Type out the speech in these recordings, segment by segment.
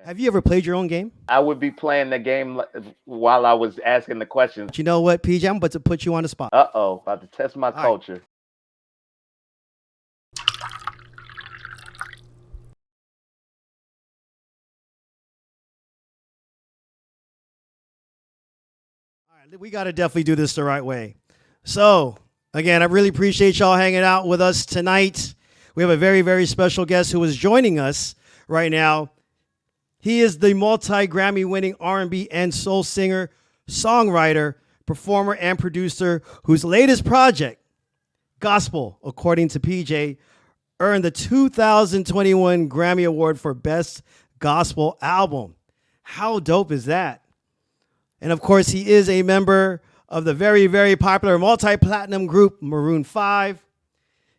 Have you ever played your own game? I would be playing the game while I was asking the questions. You know what, PJ? I'm about to put you on the spot. Uh-oh, about to test my All right. culture. All right. We got to definitely do this the right way. So, again, I really appreciate y'all hanging out with us tonight. We have a very, very special guest who is joining us right now. He is the multi-Grammy winning R&B and soul singer, songwriter, performer, and producer whose latest project, Gospel, according to PJ, earned the 2021 Grammy Award for Best Gospel Album. How dope is that? And of course, he is a member of the very, very popular multi-platinum group Maroon 5.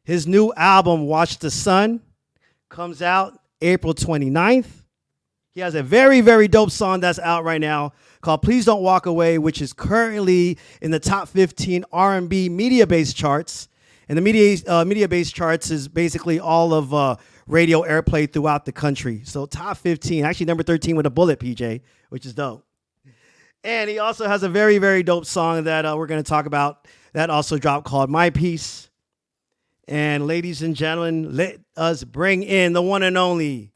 His new album, Watch the Sun, comes out April 29th. He has a very, very dope song that's out right now called Please Don't Walk Away, which is currently in the top 15 R&B media-based charts. And the media-based charts is basically all of radio airplay throughout the country. So top 15, actually number 13 with a bullet, PJ, which is dope. And he also has a very, very dope song that we're going to talk about that also dropped called My Peace. And ladies and gentlemen, let us bring in the one and only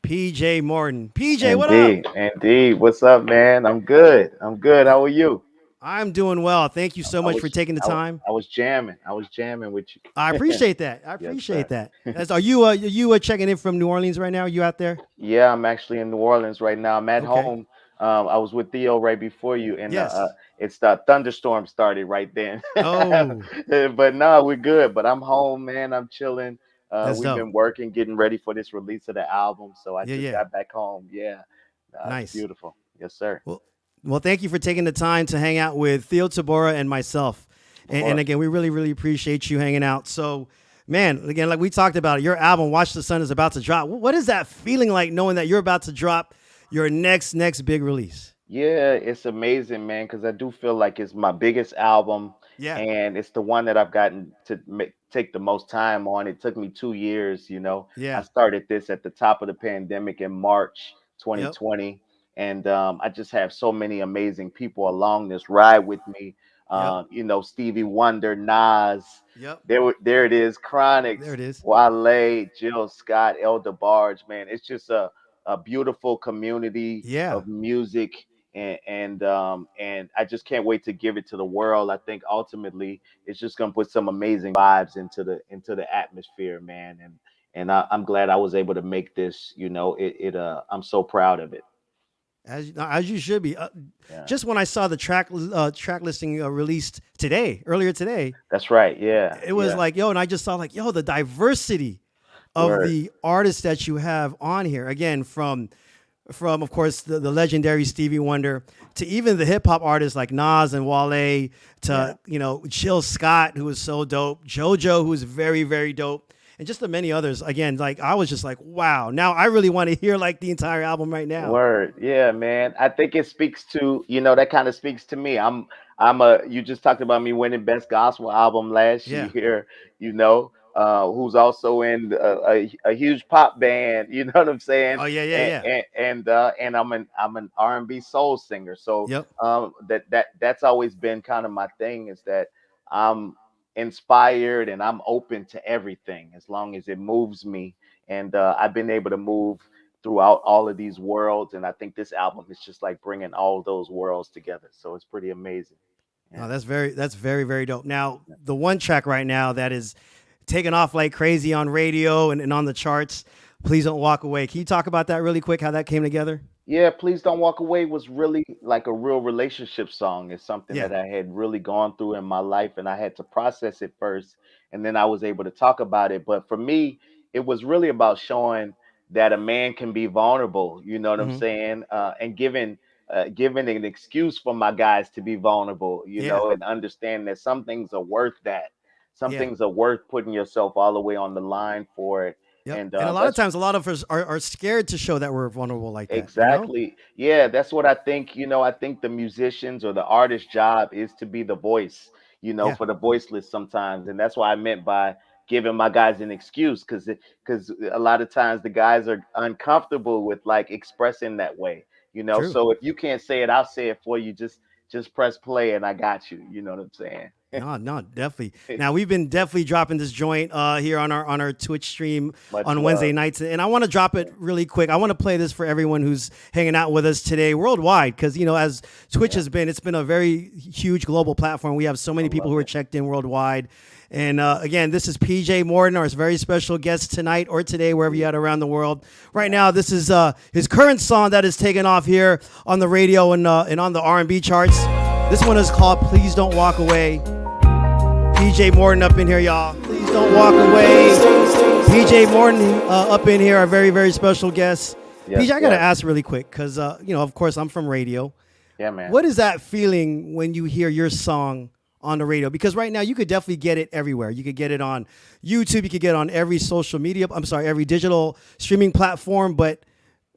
PJ Morton. PJ, what up? Indeed, indeed. What's up, man? I'm good. I'm good. How are you? I'm doing well. Thank you so I much for was taking the I, wa- time. I was jamming. I was jamming with I you. appreciate that. I Yes, appreciate sir. that. Are you checking in from New Orleans right now? Are you out there? Yeah, I'm actually in New Orleans right now. I'm at Okay. home. I was with Theo right before you, and Yes. it's the thunderstorm started right then. Oh, But no, we're good. But I'm home, man. I'm chilling. that's We've dope. been working, getting ready for this release of the album. So I Yeah, just yeah. got back home. Yeah, it's Nice. beautiful. Yes, sir. Well, well, thank you for taking the time to hang out with Theo Tabora and myself. Of And course. again, we really, really appreciate you hanging out. So, man, again, like we talked about, your album "Watch the Sun" is about to drop. What is that feeling like, knowing that you're about to drop your next big release? Yeah, it's amazing, man, because I do feel like it's my biggest album, Yeah, and it's the one that I've gotten to take the most time on. It took me 2 years, I yeah, started this at the top of the pandemic in March yep, 2020, and I just have so many amazing people along this ride with me. yep, Stevie Wonder, Nas, yep. there it is, There Chronix, it is. Wale, Jill Scott, Elder Barge, man. It's just a beautiful community Yeah. of music and I just can't wait to give it to the world. I think ultimately it's just gonna put some amazing vibes into the atmosphere, man. And I'm glad I was able to make this. I'm so proud of it. As you should be. Yeah, Just when I saw the track listing released today, earlier today, that's right. Yeah, it was yeah. like, yo, and I just saw like, yo, the diversity of Word. the artists that you have on here. Again, from of course the legendary Stevie Wonder to even the hip hop artists like Nas and Wale Yeah. to Jill Scott, who is so dope, JoJo, who is very, very dope, and just the many others. Again, like I was just like, wow. Now I really want to hear like the entire album right now. Word, yeah, man. I think it speaks to, that kind of speaks to me. You just talked about me winning best gospel album last Yeah. year, who's also in a huge pop band, you know what I'm saying? Oh yeah, yeah, And yeah. and I'm an R&B soul singer. So Yep. that's always been kind of my thing is that I'm inspired and I'm open to everything as long as it moves me. And I've been able to move throughout all of these worlds. And I think this album is just like bringing all those worlds together. So it's pretty amazing. Oh, Yeah. that's very, very dope. Now, the one track right now that is taking off like crazy on radio and on the charts, Please Don't Walk Away. Can you talk about that really quick, how that came together? Yeah, Please Don't Walk Away was really like a real relationship song. It's something Yeah. that I had really gone through in my life and I had to process it first and then I was able to talk about it. But for me, it was really about showing that a man can be vulnerable, you know what I'm Hmm. saying? And giving an excuse for my guys to be vulnerable, Yeah. and understand that some things are worth that. Some Yeah. things are worth putting yourself all the way on the line for it. Yep. And And a lot of that's times, a lot of us are scared to show that we're vulnerable like that, you know? exactly. Yeah, that's what I think. I think the musicians or the artist's job is to be the voice, Yeah. for the voiceless sometimes. And that's what I meant by giving my guys an excuse because a lot of times the guys are uncomfortable with like expressing that way, you know. True. So if you can't say it, I'll say it for you. Just press play and I got you. You know what I'm saying? No, no, definitely. Now we've been definitely dropping this joint here on our Twitch stream Much on Wednesday love. nights, and I want to drop it really quick. I want to play this for everyone who's hanging out with us today worldwide, because as Twitch Yeah, has been, it's been a very huge global platform. We have so I many people love who are it. checked in worldwide. And again, this is PJ Morton, our very special guest tonight or today, wherever you're at around the world. Right now, this is his current song that is taking off here on the radio and on the R&B charts. This one is called "Please Don't Walk Away." PJ Morton up in here, y'all. Please don't walk away. PJ Morton up in here, our very, very special guest. PJ, Yes, I got to yes. ask really quick because, of course, I'm from radio. Yeah, man. What is that feeling when you hear your song on the radio? Because right now you could definitely get it everywhere. You could get it on YouTube. You could get it on every social media. I'm sorry, every digital streaming platform. But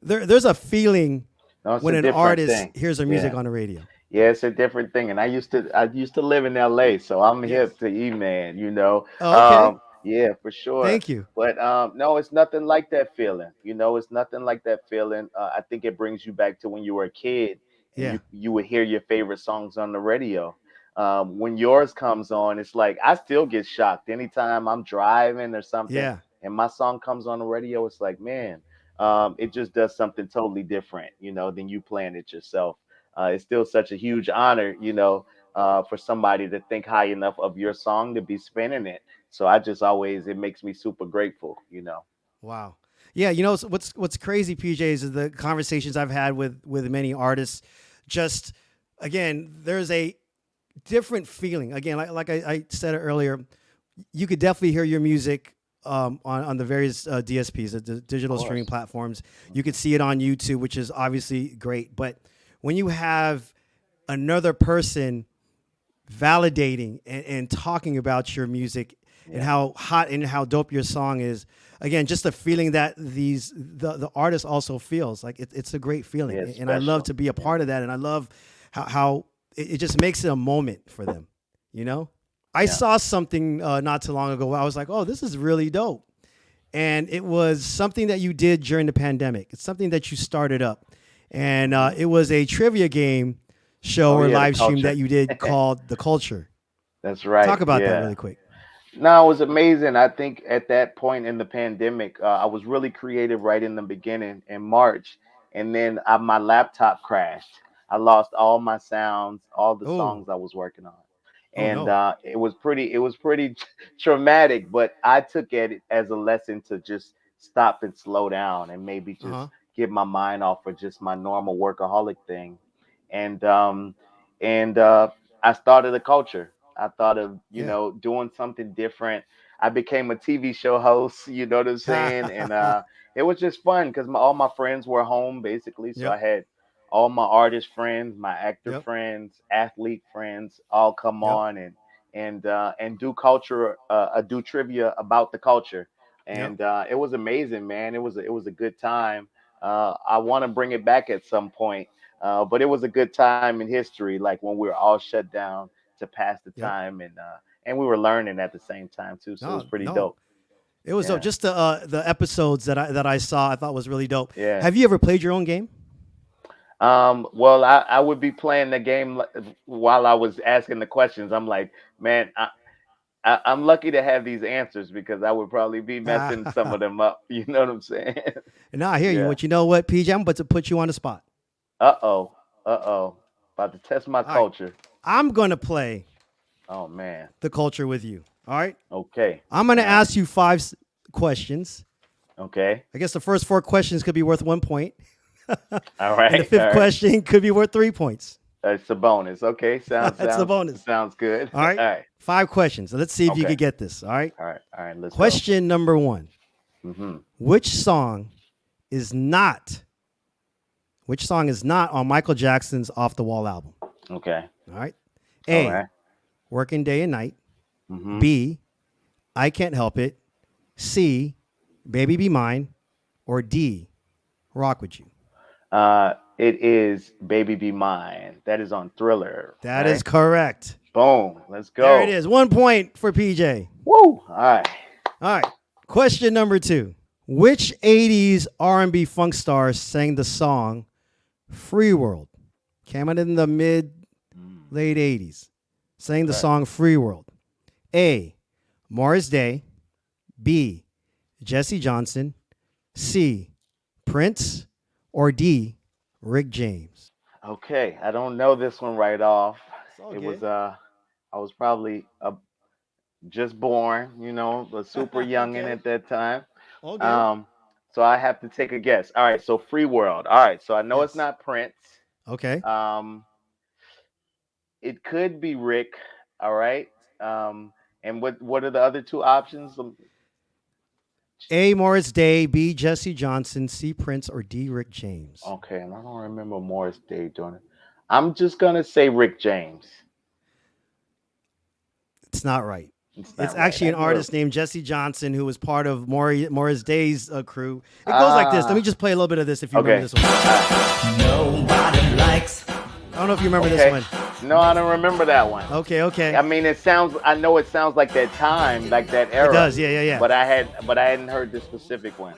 there's a feeling No, it's when a an different artist thing. hears their music Yeah. on the radio. Yeah, it's a different thing. And I used to live in LA, so I'm Yes. hip to E-Man, you know. Oh, okay. Yeah, for sure. Thank you. But no, it's nothing like that feeling. You know, it's nothing like that feeling. I think it brings you back to when you were a kid and Yeah. you would hear your favorite songs on the radio. When yours comes on, it's like I still get shocked anytime I'm driving or something Yeah. and my song comes on the radio. It's like, man, it just does something totally different, than you playing it yourself. It's still such a huge honor, for somebody to think high enough of your song to be spinning it. So I just always, it makes me super grateful. Wow. Yeah, what's crazy, PJs, is the conversations I've had with many artists. Just again, there's a different feeling. Again, like I said earlier, you could definitely hear your music on the various DSPs, the Of digital streaming course. platforms. You could see it on YouTube, which is obviously great. But when you have another person validating and talking about your music and Yeah. how hot and how dope your song is, again, just the feeling that the artist also feels like it's a great feeling. Yeah, it's And I love special. to be a Yeah. part of that, and I love how it just makes it a moment for them, you know. I Yeah. saw something not too long ago. I was like, oh, this is really dope. And it was something that you did during the pandemic. It's something that you started up. And it was a trivia game show Oh or yeah, the live stream culture. that you did called The Culture. That's right. Talk about that Yeah. really quick. No, it was amazing. I think at that point in the pandemic, I was really creative right in the beginning in March, and then my laptop crashed. I lost all my sounds, all the Oh, songs I was working on, oh and no. it was pretty traumatic. But I took it as a lesson to just stop and slow down, and maybe Uh-huh. just get my mind off of just my normal workaholic thing, and I started a culture. I thought of, Yeah. doing something different. I became a TV show host, you know what I'm saying? And it was just fun because all my friends were home basically. So Yep. I had all my artist friends, my actor Yep. friends, athlete friends all come Yep. on and do culture, do trivia about the culture. Yep. And it was amazing, man. It was a good time. I want to bring it back at some point. But it was a good time in history, like when we were all shut down to pass the Yep. time, and we were learning at the same time too. So it was No, pretty no. dope. It was dope. Yeah, Just the episodes that I saw, I thought was really dope. yeah. Have you ever played your own game? Well, I would be playing the game while I was asking the questions. I'm like, man, I'm lucky to have these answers because I would probably be messing some of them up. You know what I'm saying? No, I hear you. Yeah. But you know what, PJ? I'm about to put you on the spot. Uh oh. Uh oh. About to test my All right. culture. I'm going to play Oh man. the culture with you. All right. Okay. I'm going to All right. ask you five questions. Okay. I guess the first four questions could be worth 1 point. All And the right. fifth All right. question could be worth 3 points. It's a bonus. Okay. Sounds That's the sounds bonus. sounds good. All right. All right. Five questions. Let's see if you Okay. could get this. All right. All right. All right. Let's go. Question number one. Hmm. Which song is not on Michael Jackson's Off the Wall album? Okay. All right. All A, right. Working Day and Night. Mm-hmm. B, I Can't Help It. C, Baby Be Mine. Or D, Rock With You. It is "Baby Be Mine." That is on Thriller, That is right? correct. Boom. Let's There it go. is. 1 point for PJ. Woo. All right. All right. Question number 2. Which 80s R&B funk star sang the song Free World? Came out in the late 80s. Sang the Okay. song Free World. A. Morris Day. B. Jesse Johnson. C. Prince. Or D. Rick James. Okay, I don't know this one right off. It's all It was good. I was probably just born, a super youngin Okay. at that time. All good. Um, so I have to take a guess. All right, so Free World. All right, so I know it's Yes. not Prince. Okay. Um, it could be Rick. All right. Um, and what are the other two options? A. Morris Day. B. Jesse Johnson. C. Prince. Or D. Rick James. Okay, and I don't remember Morris Day doing it. I'm just gonna say Rick James. It's not right. It's It's not right. actually I an knew it. artist named Jesse Johnson who was part of Morris Day's crew. It goes like this. Let me Ah, just play a little bit of this if you remember okay. this one. Nobody likes. I don't know if you remember this Okay. one. No, I don't remember that one. Okay, okay. I mean, it sounds. I know it sounds like that time, like that It era. does. Yeah, yeah, yeah. But I hadn't heard the specific one.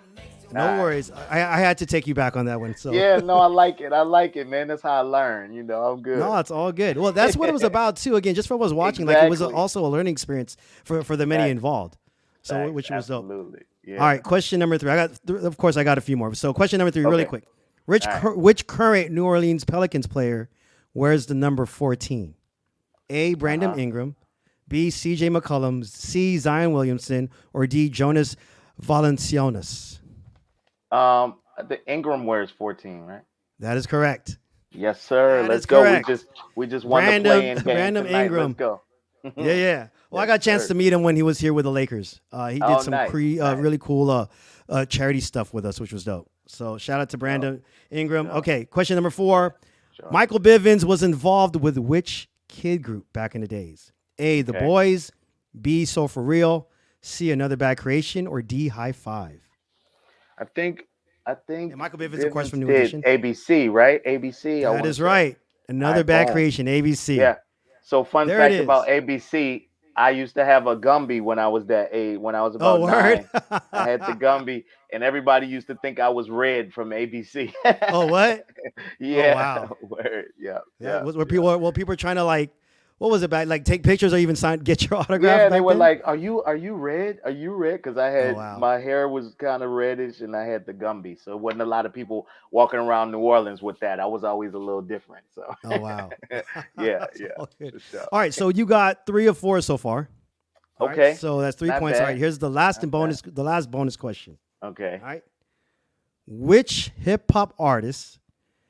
No Alright. worries. I had to take you back on that one. So Yeah, no, I like it. I like it, man. That's how I learn. I'm good. no, it's all good. Well, that's what it was about too. Again, just for what I was watching, like it was Exactly. also a learning experience for the many Facts. involved. So Facts, which was dope. absolutely. Yeah. All right, question number 3. Of course, I got a few more. So question number 3, really Okay. quick. Which All right. which current New Orleans Pelicans player wears the number 14? A. Brandon Uh-huh. Ingram, B. C.J. McCollum, C. Zion Williamson, or D. Jonas Valanciunas. The Ingram wears 14, right? That is correct. Yes, sir. That Let's is go. correct. We just won the play-in game Random tonight. Ingram. Let's go. Yeah, yeah. Well, I Yes, got a chance sir. to meet him when he was here with the Lakers. He did Oh, some nice, nice. really cool charity stuff with us, which was dope. So shout out to Brandon Ingram. Sure. Okay, question number 4. Sure. Michael Bivins was involved with which kid group back in the days? A. The Okay. Boys, B. So For Real, C. Another Bad Creation, or D. High Five. I think And Michael Bivins, of course, Bivens from New did Edition. ABC, right? ABC. I That wanna is say. right. Another Alright, Bad boom. Creation, ABC. Yeah. So fun There it fact about is. ABC, I used to have a Gumby when I was that age, when I was Oh, about word. 9. I had the Gumby, and everybody used to think I was Red from ABC. Oh, what? Yeah. wow. Word. Yeah. Yeah, Yeah. were people were trying to like, what was it back? Like take pictures or even get your autograph Yeah, they back were then? like, "Are you red? Are you red?" Because I Oh had wow. my hair was kind of reddish, and I had the Gumby, so it wasn't a lot of people walking around New Orleans with that. I was always a little different. So Oh wow. yeah, That's yeah, all good. for sure. All right, so you got 3 or 4 so far. All right, Okay, so that's 3 not points. All right, bad. here's the last Not and bonus, the last bonus question. Okay. All right. Which hip hop artist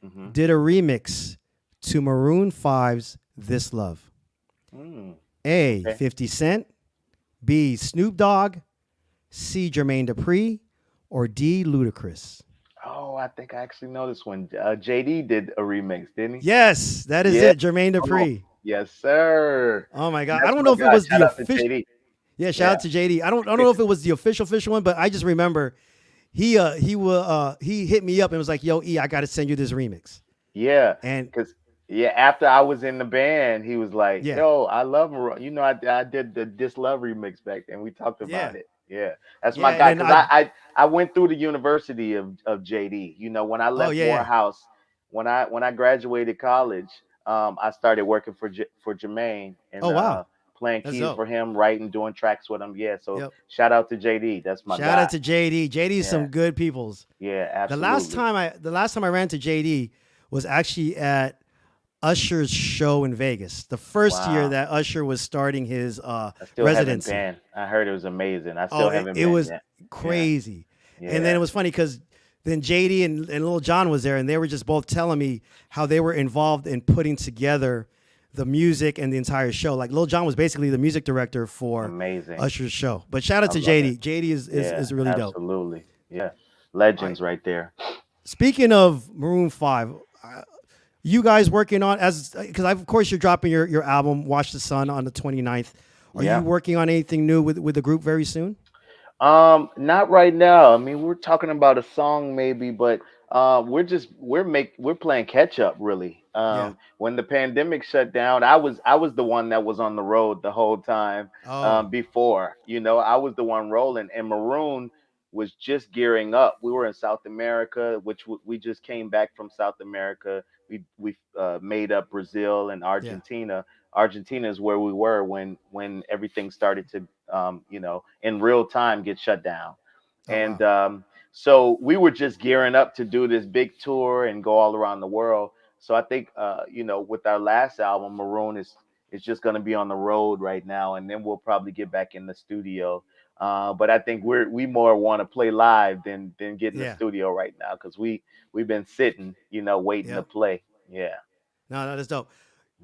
Mm-hmm. did a remix to Maroon Five's This Love? Mm. A. Okay. 50 Cent, B. Snoop Dogg, C. Jermaine Dupri, or D. Ludacris? Oh, I think I actually know this one. JD did a remix, didn't he? Yes, that is Yeah. it. Jermaine Dupri. Yes, sir. Oh my God. I That's don't my know if it guy. was Shout the out to official. JD. Yeah, shout out to JD. I don't know if it was the official one, but I just remember he hit me up and was like, "Yo, E, I got to send you this remix." Yeah, And because after I was in the band, he was like, yeah, "Yo, I love Maroon." I did the This Love remix back then. We talked yeah, about it. Yeah, that's yeah. my And guy. then Because I went through the University of JD. When I oh left yeah, yeah. Morehouse, when I graduated college, I started working for Jermaine and Oh wow, playing that's keys dope. for him, writing, doing tracks with him. Yeah, so Yep. shout out to JD. That's my Shout guy. out to JD. JD's Yeah, some good peoples. yeah, The absolutely. last time I ran to JD was actually at Usher's show in Vegas. The first year Wow. that Usher was starting his I still haven't residency. been. I heard it was amazing. I Oh, still haven't it been was yet. Yeah, crazy. And then yeah. it was funny because then JD and Lil Jon was there, and they were just both telling me how they were involved in putting together the music and the entire show. Like Lil Jon was basically the music director for Amazing. Usher's show. But shout out I to love JD. it. JD is Yeah, really dope. absolutely. Yeah. All right. Legends right there. Speaking of Maroon 5, you guys working on because of course you're dropping your album Watch the Sun on the 29th. Are you Yeah. working on anything new with the group very soon? Not right now. I mean, we're talking about a song maybe, but We're playing catch up really. Yeah. When the pandemic shut down, I was the one that was on the road the whole time. Oh, Before, I was the one rolling, and Maroon was just gearing up. We were in South America, which we just came back from South America. We made up Brazil and yeah. Argentina. Argentina is where we were when everything started to in real time get shut down. Oh, And wow. so we were just gearing up to do this big tour and go all around the world. So I think with our last album, Maroon is just going to be on the road right now, and then we'll probably get back in the studio. But I think we more want to play live than get in the Yeah. studio right now, because we've been sitting, waiting to Yep. play. Yeah. No, no, that's dope.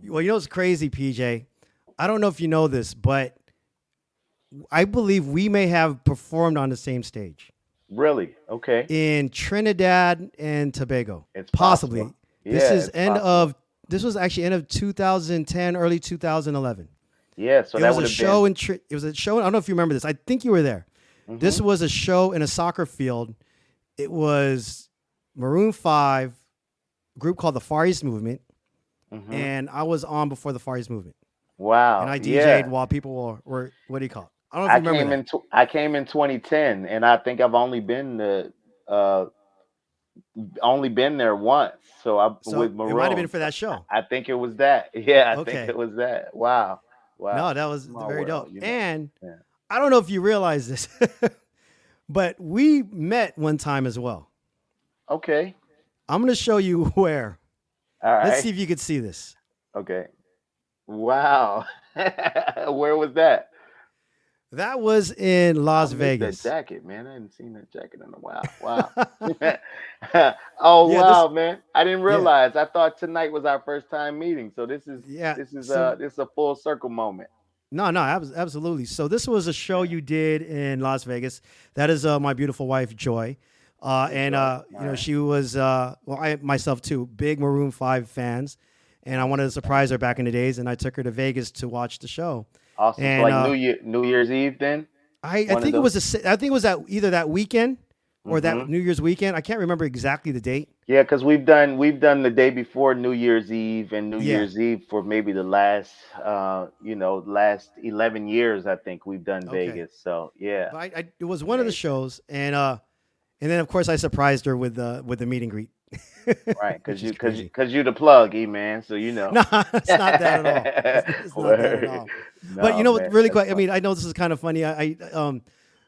Well, you know what's crazy, PJ? I don't know if you know this, but I believe we may have performed on the same stage Really? Okay. in Trinidad and Tobago. It's Possibly. possible. Yeah, it's possible. This was actually end of 2010, early 2011. Yeah, so It that was would a have show been. it was a show. I don't know if you remember this. I think you were there. This Hmm. was a show in a soccer field. It was Maroon 5, a group called the Far East Movement, Hmm. and I was on before the Far East Movement. And Wow. I DJ'd Yeah. while people were what do you call it? I don't know if you remember that. I came in 2010, and I think I've uh only been there once. So I with So it might have been Maroon. for So that show. I think it was that. Yeah, I think Okay. it was that. Wow. No, Wow. that was Small very world, dope. And Yeah. I don't know if you realize this, but we met one time as well. Okay. I'm going to show you where. All Let's see right. if you could see this. Okay. Wow. Where was that? That was in I Las missed that Vegas. jacket, man. I hadn't seen that jacket in a while. Wow. Oh Yeah, wow, man. I didn't yeah, realize. I thought tonight was our first time meeting. So this is yeah. this is So this is a full circle moment. no, no, absolutely. So this was a show Yeah. you did in Las Vegas. That is my beautiful wife Joy, and Enjoy. All right. she was well, I myself too, big Maroon 5 fans, and I wanted to Thank surprise you. her back in the days, and I took her to Vegas to watch the show, Awesome. So and like New Year's Eve then? I One of think it those? was I think it was that either that weekend or that Mm-hmm. New Year's weekend. I can't remember exactly the date. Yeah, because we've done the day before New Year's Eve and New Yeah. Year's Eve for maybe the last 11 years. I think we've done Okay. Vegas. So yeah, But it was one of the amazing. shows, and then of course I surprised her with the meet and greet, Right, which because is crazy. you the plug, man. So you know. No, it's not that at all. It's not that at Word. all. But you No, know what? man, Really that's quick. I funny. mean, I know this is kind of funny.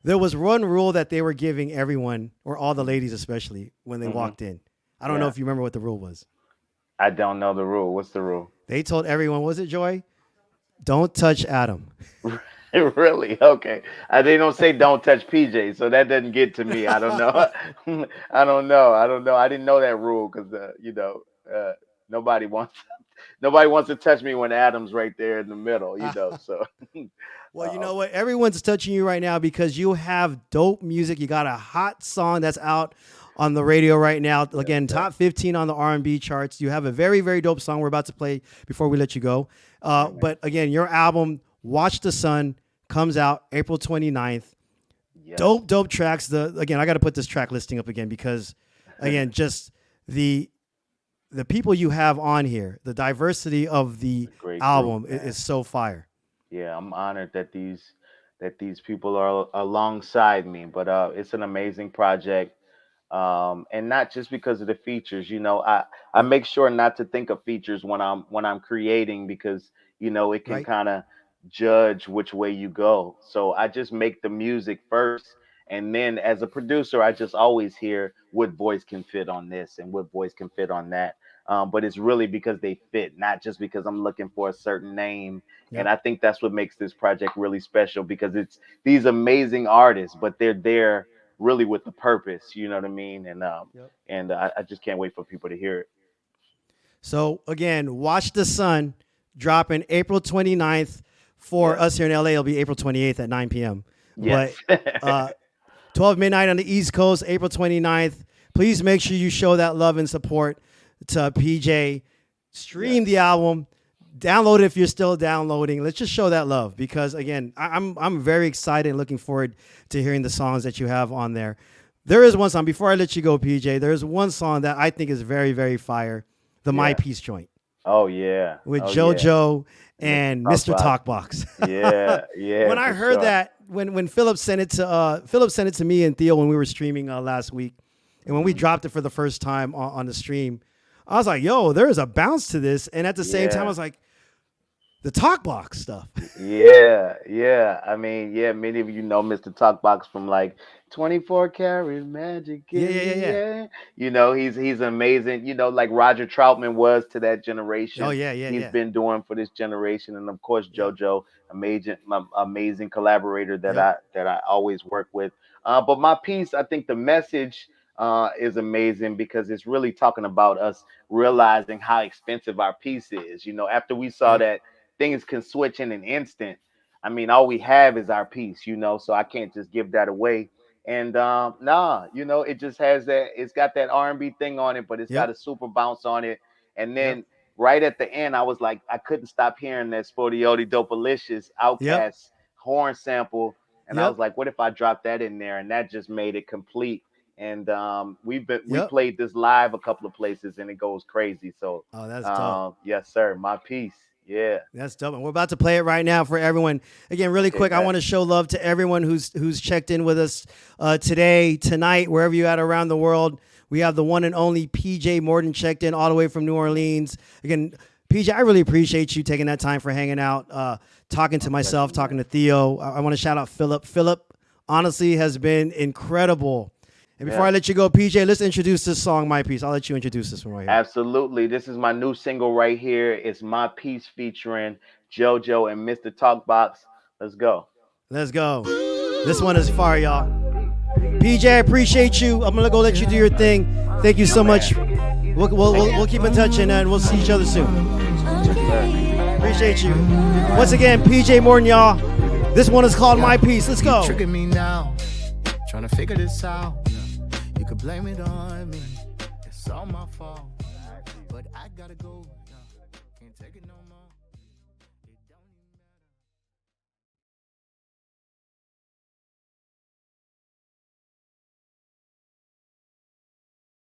There was one rule that they were giving everyone, or all the ladies especially, when they Hmm. walked in. I don't know Yeah, if you remember what the rule was. I don't know the rule. What's the rule? They told everyone, was it Joy? Don't touch Adam. Really? Okay. They don't say don't touch PJ, so that doesn't get to me. I don't know. I don't know. I don't know. I didn't know that rule because nobody wants nobody wants to touch me when Adam's right there in the middle. So Well, you uh, know what? Everyone's touching you right now because you have dope music. You got a hot song that's out on the radio right now. yes, Again, sir. top 15 on the R&B charts. You have a very, very dope song we're about to play before we let you go. Amen. But again, your album, Watch the Sun, comes out April 29th. Yes. Dope, dope tracks. Again, I got to put this track listing up again because, again, just the people you have on here, the diversity of the It's a great group, album man. is so fire. Yeah, I'm honored that these people are alongside me. But it's an amazing project, and not just because of the features. I Yep. make sure not to think of features when I'm creating, because it can Right? kind of judge which way you go. So I just make the music first, and then as a producer, I just always hear what voice can fit on this and what voice can fit on that. But it's really because they fit, not just because I'm looking for a certain name. And Yep. I think that's what makes this project really special, because it's these amazing artists, but they're there really with the purpose. You know what I mean? Yep. And I just can't wait for people to hear it. So again, Watch the Sun dropping April 29th. For Yes. us here in LA, it'll be April 28th at 9 p.m. But Yes. uh, 12 midnight on the East Coast, April 29th. Please make sure you show that love and support to PJ. Stream Yes. the album. Download it if you're still downloading. Let's just show that love because again, I'm very excited and looking forward to hearing the songs that you have on there. There is one song, before I let you go, PJ, there's one song that I think is very, very fire. The My Peace joint Oh yeah. with Oh yeah. JoJo and Mr. Talkbox. Talkbox. Yeah, yeah. When I for heard sure. that, when Philip sent it to me and Theo when we were streaming last week, and when we dropped it for the first time on the stream, I was like, yo, there is a bounce to this. And at the same time, I was like, the Talkbox stuff. Yeah, yeah. I mean, yeah, many of you know Mr. Talkbox from like 24 Karat Magic. Yeah. You know, he's amazing. You know, like Roger Troutman was to that generation. Oh, yeah. He's been doing for this generation, and of course JoJo, amazing collaborator that I always work with. But my piece, I think the message is amazing because it's really talking about us realizing how expensive our piece is. You know, after we saw that things can switch in an instant. I mean, all we have is our piece, you know, so I can't just give that away. And you know, it just has that. It's got that R&B thing on it, but it's got a super bounce on it. And then right at the end, I was like, I couldn't stop hearing that Sportioti Dopalicious Outkast horn sample, and I was like, what if I dropped that in there? And that just made it complete. And we played this live a couple of places, and it goes crazy. So, that's dope. Yes, sir. My piece. Yeah, that's dope. And we're about to play it right now for everyone. Again, really quick, I want to show love to everyone who's checked in with us today, tonight, wherever you're at around the world. We have the one and only PJ Morton checked in all the way from New Orleans. Again, PJ, I really appreciate you taking that time for hanging out, talking to myself, talking to Theo. I want to shout out Philip. Philip, honestly, has been incredible. And before I let you go, PJ, let's introduce this song, My Piece. I'll let you introduce this one right here. Absolutely. This is my new single right here. It's My Piece featuring JoJo and Mr. Talkbox. Let's go. Let's go. This one is fire, y'all. PJ, I appreciate you. I'm going to go let you do your thing. Thank you so much. We'll keep in touch, and we'll see each other soon. Appreciate you. Once again, PJ Morton, y'all. This one is called My Piece. Let's go. Tricking me now, trying to figure this out. You could blame it on me. It's all my fault. But I gotta go. Can't take it no more.